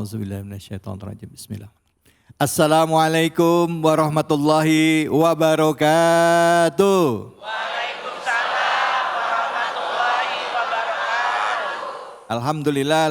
Auzubillahi minasyaitonirrajim. Bismillah. Assalamualaikum warahmatullahi wabarakatuh. Waalaikumsalam warahmatullahi wabarakatuh.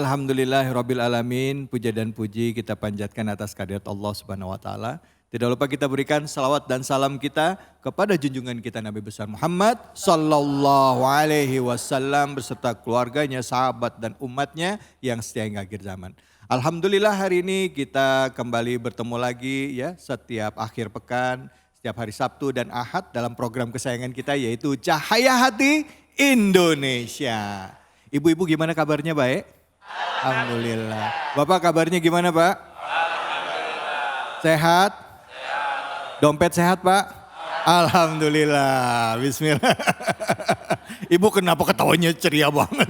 Alhamdulillahirabbil alamin. Puja dan puji kita panjatkan atas kehadirat Allah Subhanahu wa taala. Tidak lupa kita berikan salawat dan salam kita kepada junjungan kita Nabi besar Muhammad sallallahu alaihi wasallam beserta keluarganya, sahabat dan umatnya yang setia hingga akhir zaman. Alhamdulillah hari ini kita kembali bertemu lagi ya setiap akhir pekan, setiap hari Sabtu dan Ahad dalam program kesayangan kita yaitu Cahaya Hati Indonesia. Ibu-ibu gimana kabarnya, baik? Alhamdulillah. Bapak kabarnya gimana, Pak? Alhamdulillah. Sehat? Dompet sehat, Pak? Alhamdulillah. Bismillah. Ibu kenapa ketawanya ceria banget?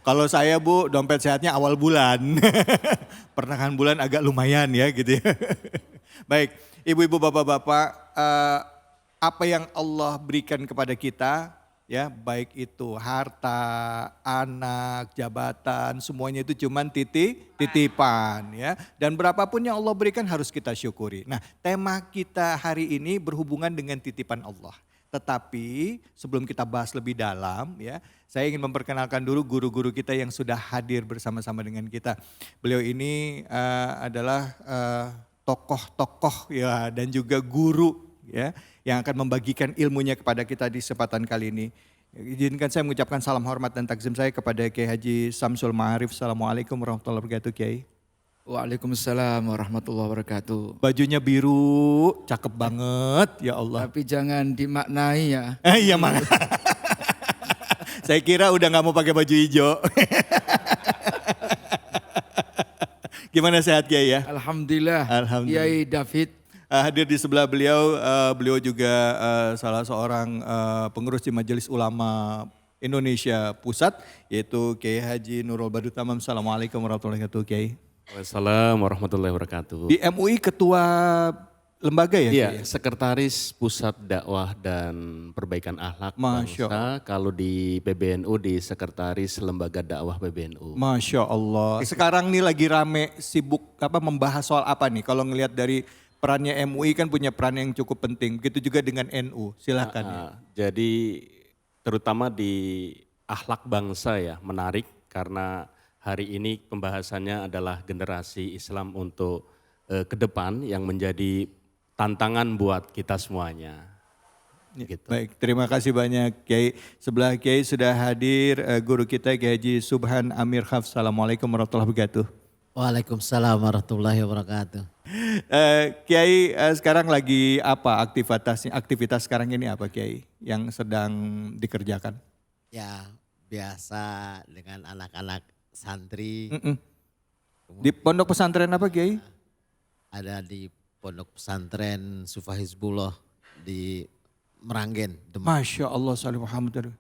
Kalau saya, Bu, dompet sehatnya awal bulan. Pertengahan bulan agak lumayan ya gitu ya. Baik, ibu-ibu, bapak-bapak, apa yang Allah berikan kepada kita, ya baik itu harta, anak, jabatan, semuanya itu cuman titipan ya. Dan berapapun yang Allah berikan harus kita syukuri. Nah, tema kita hari ini berhubungan dengan titipan Allah. Tetapi sebelum kita bahas lebih dalam ya, saya ingin memperkenalkan dulu guru-guru kita yang sudah hadir bersama-sama dengan kita. Beliau ini adalah tokoh-tokoh ya dan juga guru ya yang akan membagikan ilmunya kepada kita di kesempatan kali ini. Izinkan saya mengucapkan salam hormat dan takzim saya kepada Kiai Haji Samsul Ma'arif. Assalamualaikum warahmatullahi wabarakatuh, Kiai. Waalaikumsalam warahmatullahi wabarakatuh. Bajunya biru, cakep banget ya Allah. Tapi jangan dimaknai ya. Iya mana. Saya kira udah gak mau pakai baju hijau. Gimana sehat Kiai ya? Alhamdulillah. Alhamdulillah. Kiai David. Hadir di sebelah beliau, beliau juga salah seorang pengurus di Majelis Ulama Indonesia Pusat, yaitu Kiai Haji Nurul Badut Tamam. Assalamualaikum warahmatullahi wabarakatuh, Kiai. Waalaikumsalam warahmatullahi wabarakatuh. Di MUI ketua lembaga ya? Iya, Kiai? Sekretaris Pusat Dakwah dan Perbaikan Akhlak Masya Bangsa. Kalau di PBNU di Sekretaris Lembaga Dakwah PBNU. Masya Allah. Sekarang nih lagi rame sibuk membahas soal apa nih? Kalau ngelihat dari perannya MUI kan punya peran yang cukup penting. Begitu juga dengan NU. Silakan. Ya. Jadi terutama di akhlak bangsa ya menarik karena hari ini pembahasannya adalah generasi Islam untuk ke depan yang menjadi tantangan buat kita semuanya. Gitu. Baik, terima kasih banyak Kiai. Sebelah Kiai sudah hadir guru kita Kiai Haji Subhan Amir Khaf. Assalamualaikum warahmatullahi wabarakatuh. Waalaikumsalam warahmatullahi wabarakatuh. Kiai sekarang lagi apa aktivitas sekarang ini apa Kiai yang sedang dikerjakan? Ya biasa dengan anak-anak santri. Di pondok pesantren apa Kiai? Ada di pondok pesantren Sufa Hizbullah di Meranggen. Demak. Masya Allah salli Muhammad.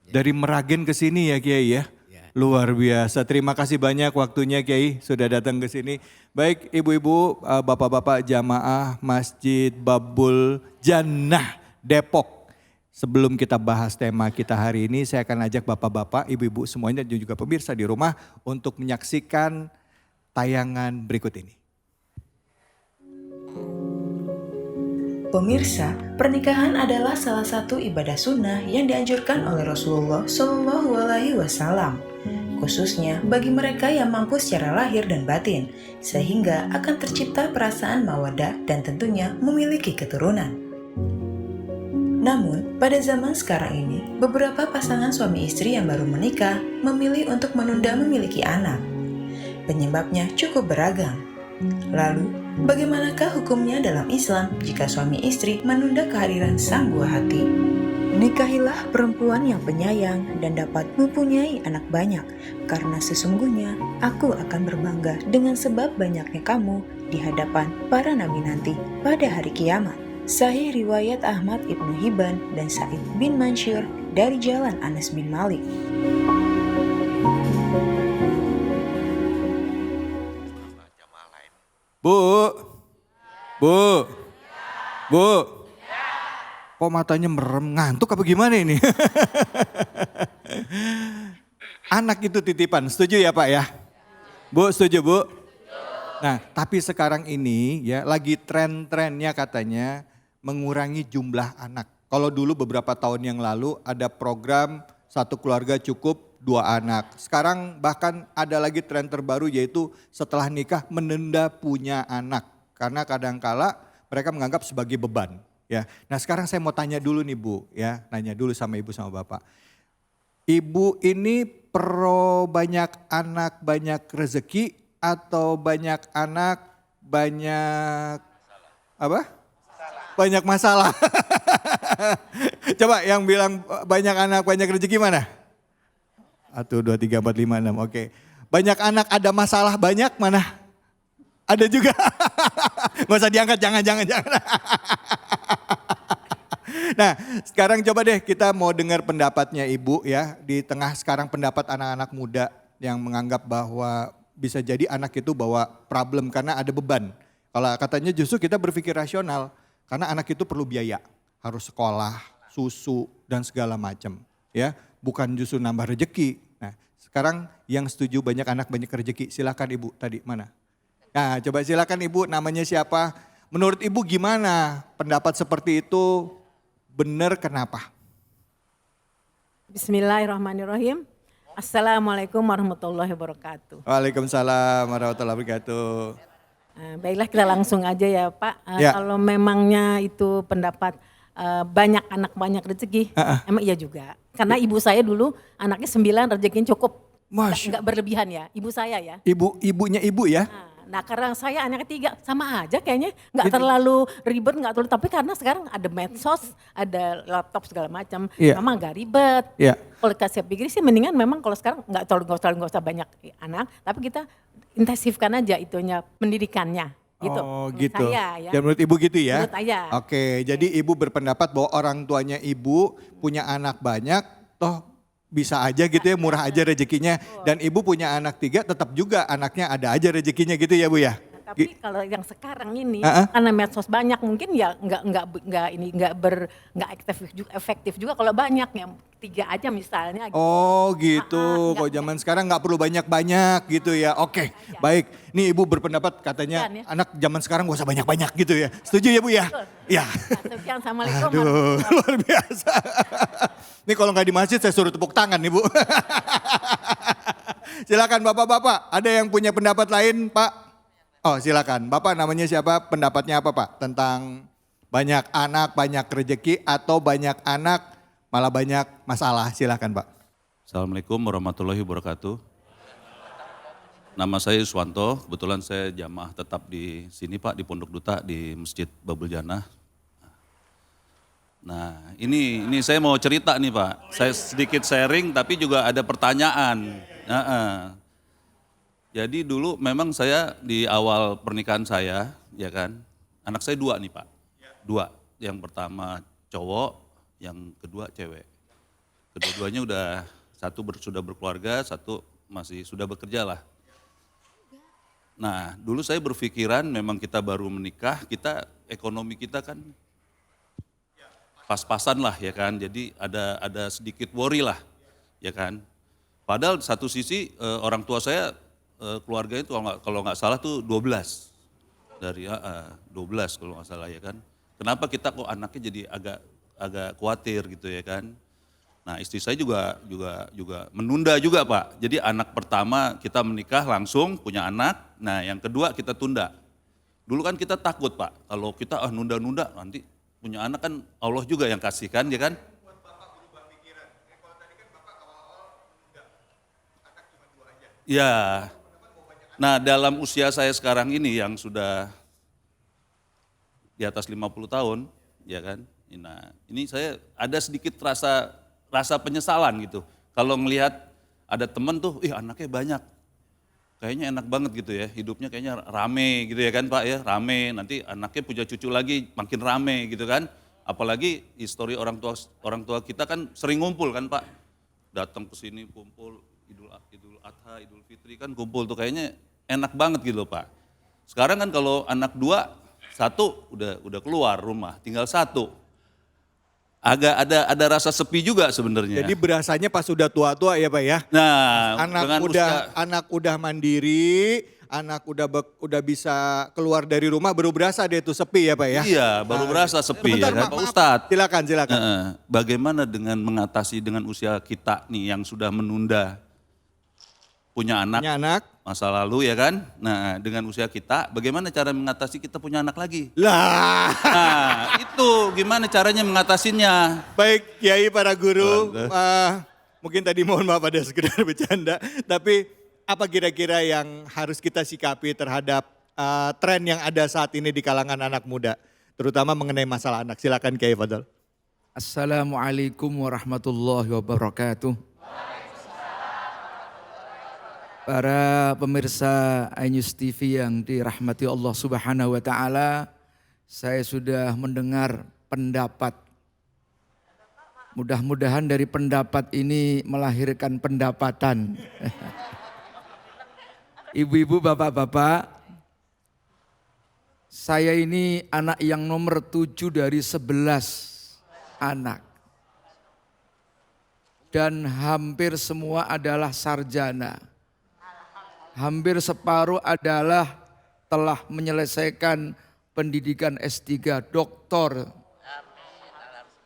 Dari Meragen ke sini ya Kiai ya? Ya. Luar biasa, terima kasih banyak waktunya Kiai sudah datang ke sini. Baik ibu-ibu, bapak-bapak jamaah Masjid Babul Jannah Depok. Sebelum kita bahas tema kita hari ini, saya akan ajak bapak-bapak, ibu-ibu semuanya dan juga pemirsa di rumah untuk menyaksikan tayangan berikut ini. Pemirsa, pernikahan adalah salah satu ibadah sunnah yang dianjurkan oleh Rasulullah Shallallahu Alaihi Wasallam, khususnya bagi mereka yang mampu secara lahir dan batin, sehingga akan tercipta perasaan mawaddah dan tentunya memiliki keturunan. Namun, pada zaman sekarang ini, beberapa pasangan suami istri yang baru menikah memilih untuk menunda memiliki anak. Penyebabnya cukup beragam. Lalu, bagaimanakah hukumnya dalam Islam jika suami istri menunda kehadiran sang buah hati? Nikahilah perempuan yang penyayang dan dapat mempunyai anak banyak, karena sesungguhnya aku akan berbangga dengan sebab banyaknya kamu di hadapan para nabi nanti pada hari kiamat. Sahih riwayat Ahmad Ibnu Hibban dan Sa'id bin Mansur dari jalan Anas bin Malik. Bu, kok matanya merem, ngantuk apa gimana ini? Anak itu titipan, setuju ya Pak ya? Bu, setuju Bu? Nah, tapi sekarang ini ya lagi tren-trennya katanya mengurangi jumlah anak. Kalau dulu beberapa tahun yang lalu ada program satu keluarga cukup 2 anak. Sekarang bahkan ada lagi tren terbaru yaitu setelah nikah menunda punya anak. Karena kadangkala mereka menganggap sebagai beban. Ya. Nah sekarang saya mau tanya dulu nih Bu, ya nanya dulu sama Ibu sama Bapak. Ibu ini pro banyak anak banyak rezeki atau banyak anak banyak apa? Banyak masalah. Coba yang bilang banyak anak banyak rezeki mana? 1, 2, 3, 4, 5, 6, oke. Banyak anak ada masalah banyak mana? Ada juga. Gak usah diangkat, jangan. Nah sekarang coba deh kita mau dengar pendapatnya Ibu ya. Di tengah sekarang pendapat anak-anak muda yang menganggap bahwa bisa jadi anak itu bawa problem karena ada beban. Kalau katanya justru kita berpikir rasional. Karena anak itu perlu biaya. Harus sekolah, susu dan segala macam. Ya, bukan justru nambah rejeki. Nah sekarang yang setuju banyak anak banyak rejeki. Silakan Ibu tadi mana? Nah coba silakan Ibu namanya siapa? Menurut Ibu gimana pendapat seperti itu? Benar kenapa? Bismillahirrahmanirrahim. Assalamualaikum warahmatullahi wabarakatuh. Waalaikumsalam warahmatullahi wabarakatuh. Baiklah kita langsung aja ya Pak. Ya. Kalau memangnya itu pendapat banyak anak banyak rezeki, emang iya juga. Karena ibu saya dulu anaknya 9 rezekinya cukup. Nggak berlebihan ya, ibu saya ya. Ibunya Ibu ya? Nah karena saya anaknya 3 sama aja kayaknya nggak terlalu ribet nggak terlalu tapi karena sekarang ada medsos ada laptop segala macam memang nggak ribet. Kalau saya pikir sih mendingan memang kalau sekarang nggak usah banyak anak tapi kita intensifkan aja itunya pendidikannya gitu. Oh gitu. Saya, ya. Dan menurut Ibu gitu ya? Menurut saya. Oke jadi Ibu berpendapat bahwa orang tuanya Ibu punya anak banyak toh bisa aja gitu ya, murah aja rezekinya. Dan Ibu punya anak 3 tetap juga anaknya ada aja rezekinya gitu ya Bu ya? Tapi kalau yang sekarang ini karena medsos banyak mungkin ya nggak efektif juga kalau banyak yang 3 aja misalnya. Gitu. Oh gitu, kalau zaman sekarang nggak perlu banyak-banyak gitu ya. Oke, baik. Nih Ibu berpendapat katanya anak zaman sekarang gak usah banyak-banyak gitu ya. Setuju ya Bu ya? Iya. Assalamualaikum. Aduh, luar biasa. Ini kalau nggak di masjid saya suruh tepuk tangan nih Bu. Silakan Bapak-bapak, ada yang punya pendapat lain Pak? Oh silakan, Bapak namanya siapa? Pendapatnya apa Pak? Tentang banyak anak, banyak rezeki atau banyak anak malah banyak masalah? Silakan Pak. Assalamualaikum warahmatullahi wabarakatuh. Nama saya Yuswanto, kebetulan saya jamaah tetap di sini Pak, di Pondok Duta, di Masjid Babul Jannah. Nah ini saya mau cerita nih Pak, saya sedikit sharing tapi juga ada pertanyaan. Jadi dulu memang saya di awal pernikahan saya, ya kan, anak saya 2 nih Pak, 2. Yang pertama cowok, yang kedua cewek. Kedua-duanya sudah berkeluarga, satu masih sudah bekerja lah. Nah dulu saya berpikiran memang kita baru menikah, ekonomi kita kan pas-pasan lah ya kan, jadi ada sedikit worry lah ya kan. Padahal satu sisi orang tua saya keluarga itu kalau nggak salah tuh 12 dari 12 kalau nggak salah ya kan. Kenapa kita kok anaknya jadi agak khawatir gitu ya kan. Nah istri saya juga menunda juga Pak. Jadi anak pertama kita menikah langsung punya anak, nah yang kedua kita tunda. Dulu kan kita takut Pak, kalau kita nunda-nunda nanti punya anak kan Allah juga yang kasih kan ya kan. Ya, nah dalam usia saya sekarang ini yang sudah di atas 50 tahun, ya kan. Nah ini saya ada sedikit rasa penyesalan gitu. Kalau ngelihat ada temen tuh, anaknya banyak. Kayaknya enak banget gitu ya, hidupnya kayaknya rame gitu ya kan Pak ya, rame. Nanti anaknya punya cucu lagi makin rame gitu kan. Apalagi histori orang tua kita kan sering ngumpul kan Pak. Datang ke sini kumpul Idul Adha, Idul Fitri kan kumpul tuh kayaknya enak banget gitu loh Pak. Sekarang kan kalau anak 2, 1 udah keluar rumah, tinggal 1. agak ada rasa sepi juga sebenarnya. Jadi berasanya pas udah tua-tua ya Pak ya? Nah, Anak udah mandiri, anak udah bisa keluar dari rumah, baru berasa dia itu sepi ya Pak ya? Iya, baru berasa sepi Sebentar, ya kan Pak Ustadz. Silakan. Bagaimana dengan mengatasi dengan usia kita nih yang sudah menunda punya anak masa lalu ya kan? Nah, dengan usia kita bagaimana cara mengatasi kita punya anak lagi? Lah. Nah, itu gimana caranya mengatasinya? Baik Kiai, para guru, mungkin tadi mohon maaf ada sekedar bercanda, tapi apa kira-kira yang harus kita sikapi terhadap tren yang ada saat ini di kalangan anak muda, terutama mengenai masalah anak? Silakan Kiai Fadl. Assalamualaikum warahmatullahi wabarakatuh. Para pemirsa iNews TV yang dirahmati Allah Subhanahu wa taala, saya sudah mendengar pendapat. Mudah-mudahan dari pendapat ini melahirkan pendapatan. Ibu-ibu, bapak-bapak, saya ini anak yang nomor 7 dari 11 anak. Dan hampir semua adalah sarjana. Hampir separuh adalah telah menyelesaikan pendidikan S3, doktor.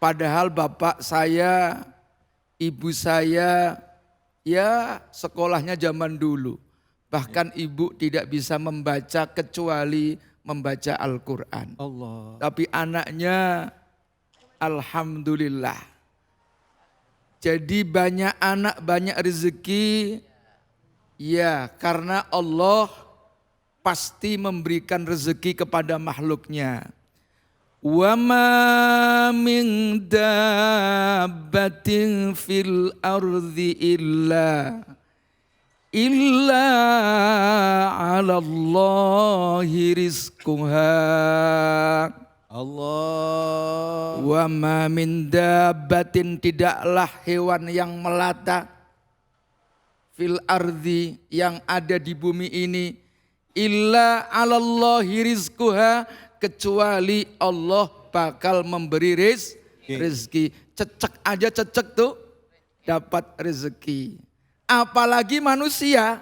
Padahal bapak saya, ibu saya, ya sekolahnya zaman dulu. Bahkan ibu tidak bisa membaca kecuali membaca Al-Quran. Tapi anaknya alhamdulillah. Jadi banyak anak, banyak rezeki. Ya, karena Allah pasti memberikan rezeki kepada makhluknya. Wa ma min dabbatin fil ardi illa 'ala Allahi rizquha. Allah. Wa ma min dabbatin, tidaklah hewan yang melata fil ardi, yang ada di bumi ini, illa 'alallahi rizquha, kecuali Allah bakal memberi rezeki. Cecek aja cecek tuh dapat rezeki. Apalagi manusia,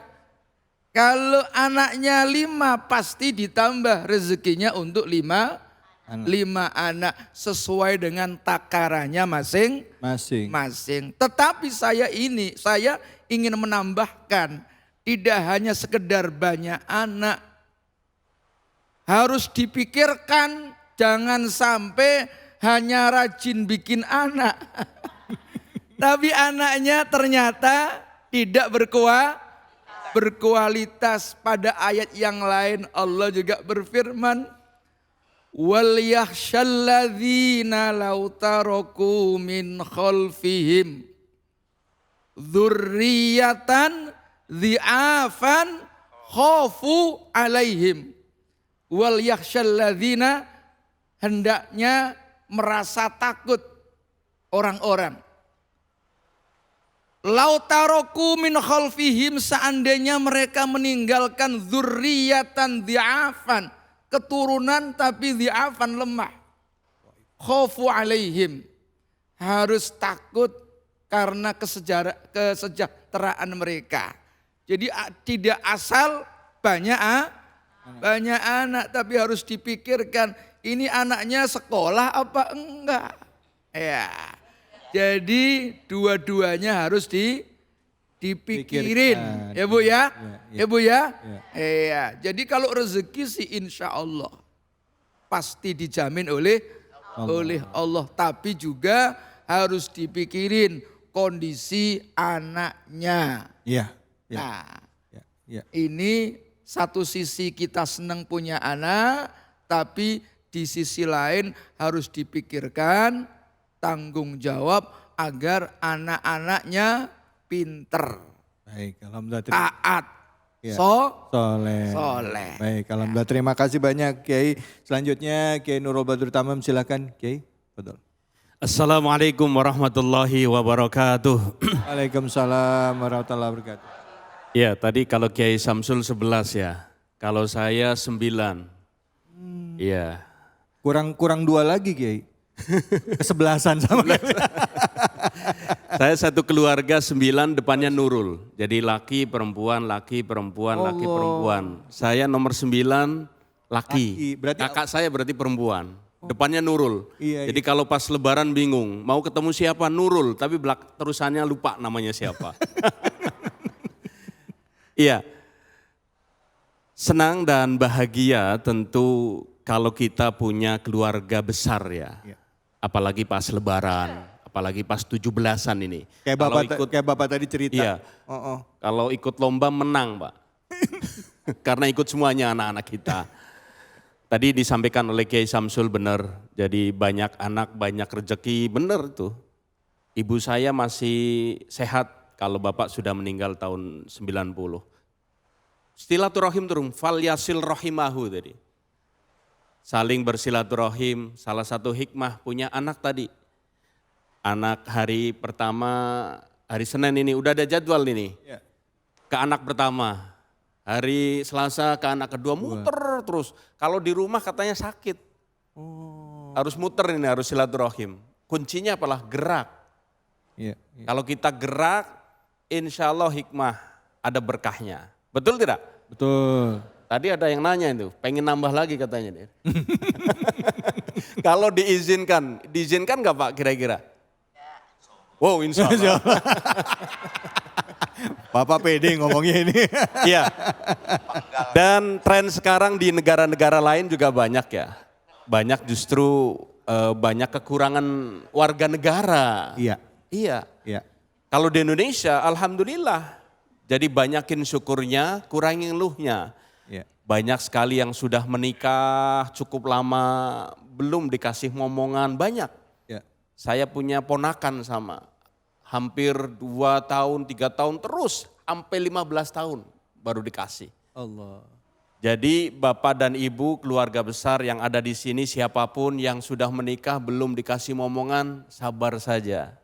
kalau anaknya 5 pasti ditambah rezekinya untuk 5 anak sesuai dengan takarannya masing-masing. Tetapi saya ingin menambahkan, tidak hanya sekedar banyak anak. Harus dipikirkan, jangan sampai hanya rajin bikin anak. Tapi anaknya ternyata tidak berkualitas. Pada ayat yang lain Allah juga berfirman, wal yakhshalladzina law taraku min khalfihim dzurriyyatan dhi'afan khafu alaihim. Wal yakhshalladzina, hendaknya merasa takut orang-orang. Lau taraku min khalfihim, seandainya mereka meninggalkan dzurriyyatan dhi'afan, keturunan tapi dhi'afan, lemah. Khafu alaihim, harus takut karena kesejahteraan mereka. Jadi tidak asal banyak anak, tapi harus dipikirkan ini anaknya sekolah apa enggak. Ya. Jadi dua-duanya harus dipikirin. Ya Bu ya? Ya Bu ya? Iya. Jadi kalau rezeki sih insya Allah pasti dijamin oleh Allah. Tapi juga harus dipikirin kondisi anaknya. Iya. Nah, ini satu sisi kita senang punya anak, tapi di sisi lain harus dipikirkan tanggung jawab agar anak-anaknya pinter, baik, alhamdulillah, taat, soleh. Baik, alhamdulillah, terima kasih banyak Kiai. Selanjutnya Kiai Nurul Badrul Tamam, silakan Kiai. Betul. Assalamualaikum warahmatullahi wabarakatuh. Waalaikumsalam warahmatullahi wabarakatuh. Ya, tadi kalau Kiai Samsul 11 ya, kalau saya 9. Iya. Kurang 2 lagi Kiai. Kesebelasan sama Saya satu keluarga 9 depannya Nurul. Jadi laki, perempuan, laki, perempuan, laki, perempuan. Saya nomor 9 laki. Berarti Kakak saya berarti perempuan. Depannya Nurul. Iya, Jadi kalau pas lebaran bingung, mau ketemu siapa? Nurul, tapi terusannya lupa namanya siapa. Iya. Senang dan bahagia tentu kalau kita punya keluarga besar ya. Apalagi pas lebaran, apalagi pas 17-an ini. kayak bapak tadi cerita. Iya. Kalau ikut lomba menang, Pak. Karena ikut semuanya anak-anak kita. Tadi disampaikan oleh Kiai Samsul benar. Jadi banyak anak, banyak rezeki, benar tuh. Ibu saya masih sehat kalau bapak sudah meninggal tahun 90. Silaturahim turun, fal yasil rahimahu tadi. Saling bersilaturahim, salah satu hikmah punya anak tadi. Anak hari pertama, hari Senin ini, udah ada jadwal ini. Ke anak pertama, hari Selasa ke anak kedua, muter terus. Kalau di rumah katanya sakit. Harus muter ini, harus silaturahim. Kuncinya apalah? Gerak. Kalau kita gerak, insya Allah hikmah, ada berkahnya. Betul tidak? Betul. Tadi ada yang nanya itu, pengen nambah lagi katanya dia. Kalau diizinkan nggak Pak kira-kira? Wow, insya Allah. Bapak pede ngomongnya ini. Iya. Dan tren sekarang di negara-negara lain juga banyak ya. Banyak justru banyak kekurangan warga negara. Iya. Iya. Iya. Kalau di Indonesia, alhamdulillah. Jadi banyakin syukurnya, kurangin luhnya. Iya. Banyak sekali yang sudah menikah cukup lama, belum dikasih momongan, banyak. Iya. Saya punya ponakan sama, hampir 2 tahun, 3 tahun terus, sampai 15 tahun baru dikasih. Allah. Jadi bapak dan ibu keluarga besar yang ada di sini siapapun yang sudah menikah belum dikasih momongan, sabar saja.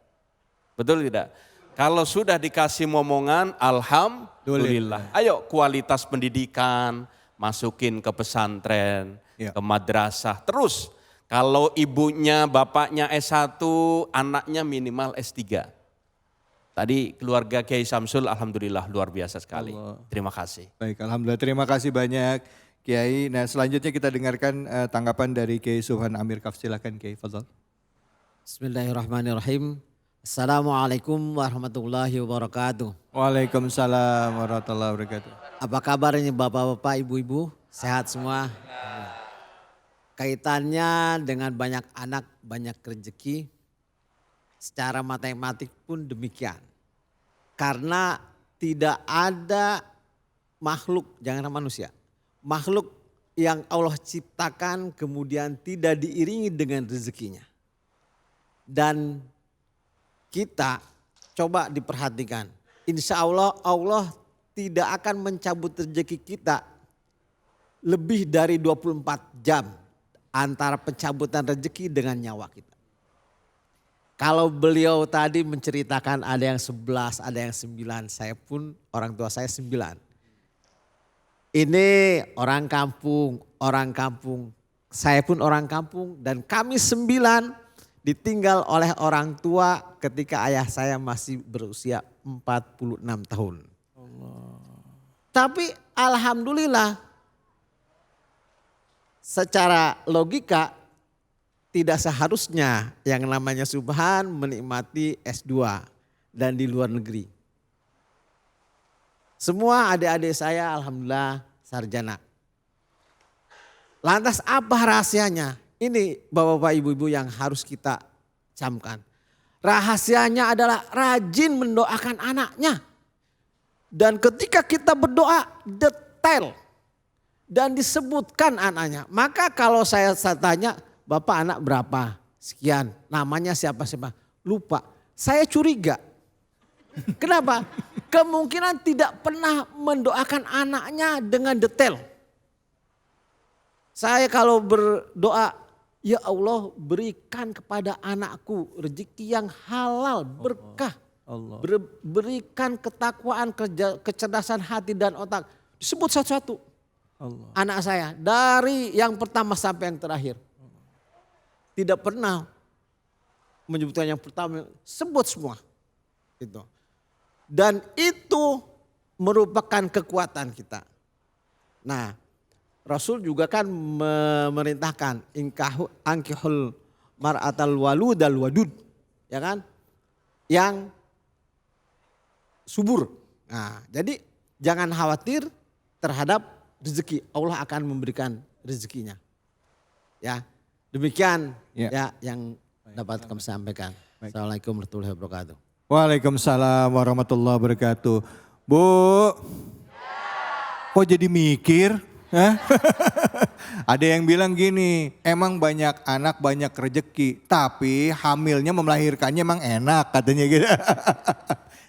Betul tidak? Kalau sudah dikasih momongan, alhamdulillah. Ayo kualitas pendidikan, masukin ke pesantren, ke madrasah. Terus kalau ibunya, bapaknya S1, anaknya minimal S3. Tadi keluarga Kiai Samsul alhamdulillah luar biasa sekali. Terima kasih. Baik, alhamdulillah terima kasih banyak Kiai. Nah selanjutnya kita dengarkan tanggapan dari Kiai Subhan Amir Kaf. Silakan Kiai, fadhol. Bismillahirrahmanirrahim. Assalamualaikum warahmatullahi wabarakatuh. Waalaikumsalam warahmatullahi wabarakatuh. Apa kabarnya bapak-bapak, ibu-ibu? Sehat semua? Kaitannya dengan banyak anak, banyak rezeki. Secara matematik pun demikian. Karena tidak ada makhluk, jangan manusia. Makhluk yang Allah ciptakan kemudian tidak diiringi dengan rezekinya. Dan kita coba diperhatikan. Insya Allah, Allah tidak akan mencabut rezeki kita lebih dari 24 jam antara pencabutan rezeki dengan nyawa kita. Kalau beliau tadi menceritakan ada yang 11, ada yang 9, saya pun orang tua saya 9. Ini orang kampung, saya pun orang kampung dan kami 9 ditinggal oleh orang tua ketika ayah saya masih berusia 46 tahun. Tapi alhamdulillah secara logika tidak seharusnya yang namanya Subhan menikmati S2 dan di luar negeri. Semua adik-adik saya alhamdulillah sarjana. Lantas apa rahasianya? Ini bapak-bapak ibu-ibu yang harus kita camkan. Rahasianya adalah rajin mendoakan anaknya. Dan ketika kita berdoa detail dan disebutkan anaknya. Maka kalau saya tanya, bapak anak berapa? Sekian, namanya siapa-siapa? Lupa. Saya curiga. Kenapa? Kemungkinan tidak pernah mendoakan anaknya dengan detail. Saya kalau berdoa, ya Allah berikan kepada anakku rezeki yang halal, berkah. Berikan ketakwaan, kecerdasan hati dan otak. Disebut satu-satu. Anak saya dari yang pertama sampai yang terakhir. Tidak pernah menyebutkan yang pertama, sebut semua. Gitu. Dan itu merupakan kekuatan kita. Nah, Rasul juga kan memerintahkan angkihul mar'atal waludal wadud, ya kan? Yang subur. Nah, jadi jangan khawatir terhadap rezeki. Allah akan memberikan rezekinya. Ya, demikian ya yang dapat kami sampaikan. Assalamualaikum warahmatullahi wabarakatuh. Waalaikumsalam warahmatullahi wabarakatuh. Bu, kok jadi mikir? Hah? Ada yang bilang gini, emang banyak anak banyak rezeki, tapi hamilnya melahirkannya emang enak katanya gitu.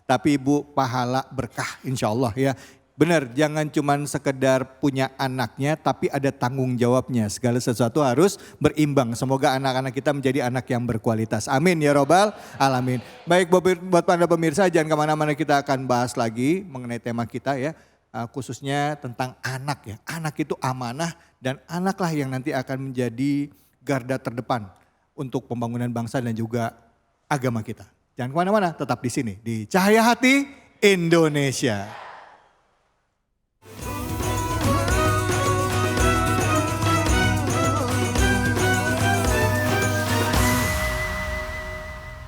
Tapi ibu pahala berkah insya Allah ya. Benar, jangan cuman sekedar punya anaknya tapi ada tanggung jawabnya. Segala sesuatu harus berimbang. Semoga anak-anak kita menjadi anak yang berkualitas. Amin ya robbal alamin. Baik buat Anda pemirsa, jangan kemana-mana, kita akan bahas lagi mengenai tema kita ya. Khususnya tentang anak ya. Anak itu amanah dan anaklah yang nanti akan menjadi garda terdepan untuk pembangunan bangsa dan juga agama kita. Jangan kemana-mana, tetap di sini di Cahaya Hati Indonesia.